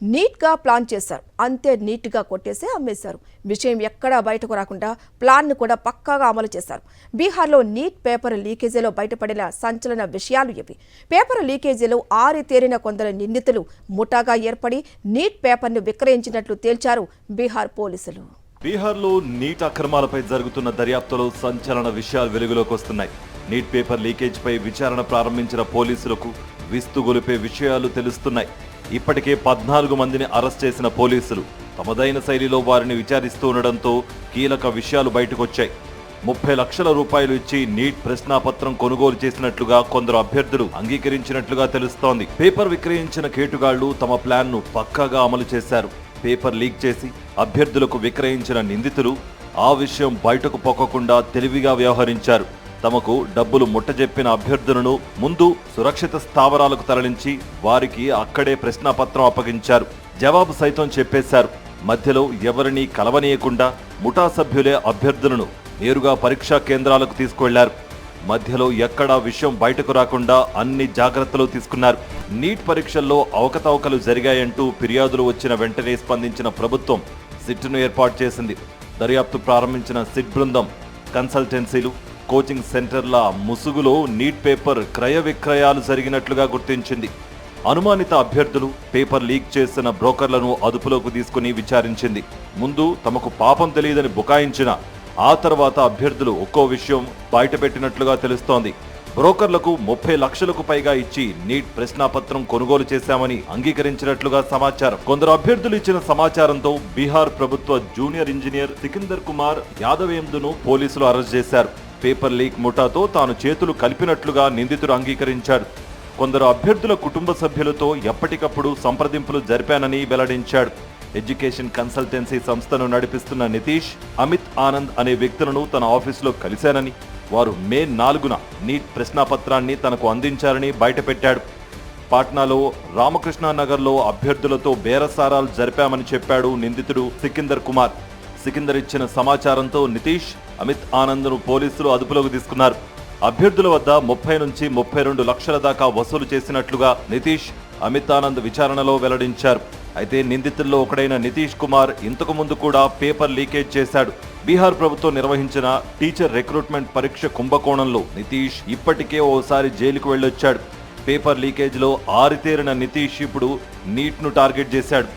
నీట్గా ప్లాన్ చేశారు. అంతే నీట్గా కొట్టేసి అమ్మేశారు. విషయం ఎక్కడా బయటకు రాకుండా ప్లాన్ను కూడా పక్కాగా అమలు చేశారు. బీహార్లో నీట్ పేపర్ లీకేజీలో బయటపడిన సంచలన విషయాలు ఇవి. పేపర్ లీకేజీలో ఆరితేరిన కొందరు నిందితులు ముఠాగా ఏర్పడి నీట్ పేపర్ను విక్రయించినట్లు తేల్చారు బీహార్ పోలీసులు. బీహార్లో నీట్ అక్రమాలపై జరుగుతున్న దర్యాప్తులో సంచలన విషయాలు వెలుగులోకి వస్తున్నాయి. నీట్ పేపర్ లీకేజ్పై విచారణ ప్రారంభించిన పోలీసులకు విస్తుగొలిపే విషయాలు తెలుస్తున్నాయి. ఇప్పటికే 14 మందిని అరెస్ట్ చేసిన పోలీసులు తమదైన శైలిలో వారిని విచారిస్తూ ఉండడంతో కీలక విషయాలు బయటకొచ్చాయి. 30 లక్షల రూపాయలు ఇచ్చి నీట్ ప్రశ్నాపత్రం కొనుగోలు చేసినట్లుగా కొందరు అభ్యర్థులు అంగీకరించినట్లుగా తెలుస్తోంది. పేపర్ విక్రయించిన కేటుగాళ్లు తమ ప్లాన్ను పక్కాగా అమలు చేశారు. పేపర్ లీక్ చేసి అభ్యర్థులకు విక్రయించిన నిందితులు ఆ విషయం బయటకు పొక్కకుండా తెలివిగా వ్యవహరించారు. తమకు డబ్బులు ముట్టజెప్పిన అభ్యర్థులను ముందు సురక్షిత స్థావరాలకు తరలించి వారికి అక్కడే ప్రశ్నాపత్రం అప్పగించారు. జవాబు సైతం చెప్పేశారు. మధ్యలో ఎవరినీ కలవనీయకుండా ముఠా సభ్యులే అభ్యర్థులను నేరుగా పరీక్షా కేంద్రాలకు తీసుకువెళ్లారు. మధ్యలో ఎక్కడా విషయం బయటకు రాకుండా అన్ని జాగ్రత్తలు తీసుకున్నారు. నీట్ పరీక్షల్లో అవకతవకలు జరిగాయంటూ ఫిర్యాదులు వచ్చిన వెంటనే స్పందించిన ప్రభుత్వం సిట్ను ఏర్పాటు చేసింది. దర్యాప్తు ప్రారంభించిన సిట్ బృందం కన్సల్టెన్సీలు, కోచింగ్ సెంటర్ల ముసుగులో నీట్ పేపర్ క్రయ విక్రయాలు జరిగినట్లుగా గుర్తించింది. అనుమానిత అభ్యర్థులు పేపర్ లీక్ చేసిన బ్రోకర్లను అదుపులోకి తీసుకుని విచారించింది. ముందు తమకు పాపం తెలియదని బుకాయించిన ఆ తర్వాత అభ్యర్థులు ఒక్కో విషయం బయటపెట్టినట్లుగా తెలుస్తోంది. బ్రోకర్లకు 30 లక్షలకు పైగా ఇచ్చి నీట్ ప్రశ్నాపత్రం కొనుగోలు చేశామని అంగీకరించినట్లుగా సమాచారం. కొందరు అభ్యర్థులు ఇచ్చిన సమాచారంతో బీహార్ ప్రభుత్వ జూనియర్ ఇంజనీర్ సికిందర్ కుమార్ యాదవేందును పోలీసులు అరెస్ట్ చేశారు. పేపర్ లీక్ ముఠాతో తాను చేతులు కలిపినట్లుగా నిందితుడు అంగీకరించాడు. కొందరు అభ్యర్థుల కుటుంబ సభ్యులతో ఎప్పటికప్పుడు సంప్రదింపులు జరిపానని వెల్లడించాడు. ఎడ్యుకేషన్ కన్సల్టెన్సీ సంస్థను నడిపిస్తున్న నితీష్, అమిత్ ఆనంద్ అనే వ్యక్తులను తన ఆఫీసులో కలిశానని, వారు మే 4న నీట్ ప్రశ్నాపత్రాన్ని తనకు అందించారని బయటపెట్టాడు. పాట్నాలో రామకృష్ణానగర్లో అభ్యర్థులతో బేరసారాలు జరిపామని చెప్పాడు నిందితుడు సికిందర్ కుమార్. సికిందర్ ఇచ్చిన సమాచారంతో నితీష్, అమిత్ ఆనంద్ను పోలీసులు అదుపులోకి తీసుకున్నారు. అభ్యర్థుల వద్ద 30 నుంచి 32 లక్షల దాకా వసూలు చేసినట్లుగా నితీష్, అమిత్ ఆనంద్ విచారణలో వెల్లడించారు. అయితే నిందితుల్లో ఒకడైన నితీష్ కుమార్ ఇంతకు ముందు కూడా పేపర్ లీకేజ్ చేశాడు. బీహార్ ప్రభుత్వం నిర్వహించిన టీచర్ రిక్రూట్మెంట్ పరీక్ష కుంభకోణంలో నితీష్ ఇప్పటికే ఓసారి జైలుకు వెళ్ళొచ్చాడు. పేపర్ లీకేజ్లో ఆరితేరిన నితీష్ ఇప్పుడు నీట్ను టార్గెట్ చేశాడు.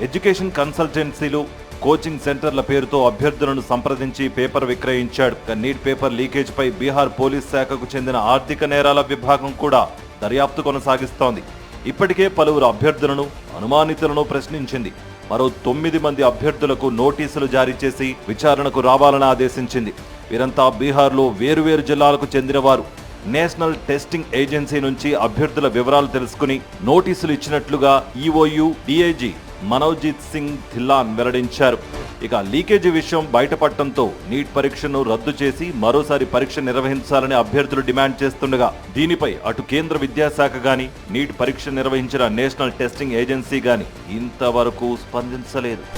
ఎడ్యుకేషన్ కన్సల్టెన్సీలు, కోచింగ్ సెంటర్ల పేరుతో అభ్యర్థులను సంప్రదించి పేపర్ విక్రయించాడు. నీట్ పేపర్ లీకేజ్ పై బీహార్ పోలీస్ శాఖకు చెందిన ఆర్థిక నేరాల విభాగం కూడా దర్యాప్తు కొనసాగిస్తోంది. ఇప్పటికే పలువురు అభ్యర్థులను, అనుమానితులను ప్రశ్నించింది. మరో 9 మంది అభ్యర్థులకు నోటీసులు జారీ చేసి విచారణకు రావాలని ఆదేశించింది. వీరంతా బీహార్లో వేరువేరు జిల్లాలకు చెందినవారు. నేషనల్ టెస్టింగ్ ఏజెన్సీ నుంచి అభ్యర్థుల వివరాలు తెలుసుకుని నోటీసులు ఇచ్చినట్లుగా ఈఓయూ డీఐజీ మనోజిత్ సింగ్ ధిల్లాన్ వెల్లడించారు. ఇక లీకేజీ విషయం బయటపడటంతో నీట్ పరీక్షను రద్దు చేసి మరోసారి పరీక్ష నిర్వహించాలని అభ్యర్థులు డిమాండ్ చేస్తుండగా దీనిపై అటు కేంద్ర విద్యాశాఖ గాని, నీట్ పరీక్ష నిర్వహించిన నేషనల్ టెస్టింగ్ ఏజెన్సీ గాని ఇంతవరకు స్పందించలేదు.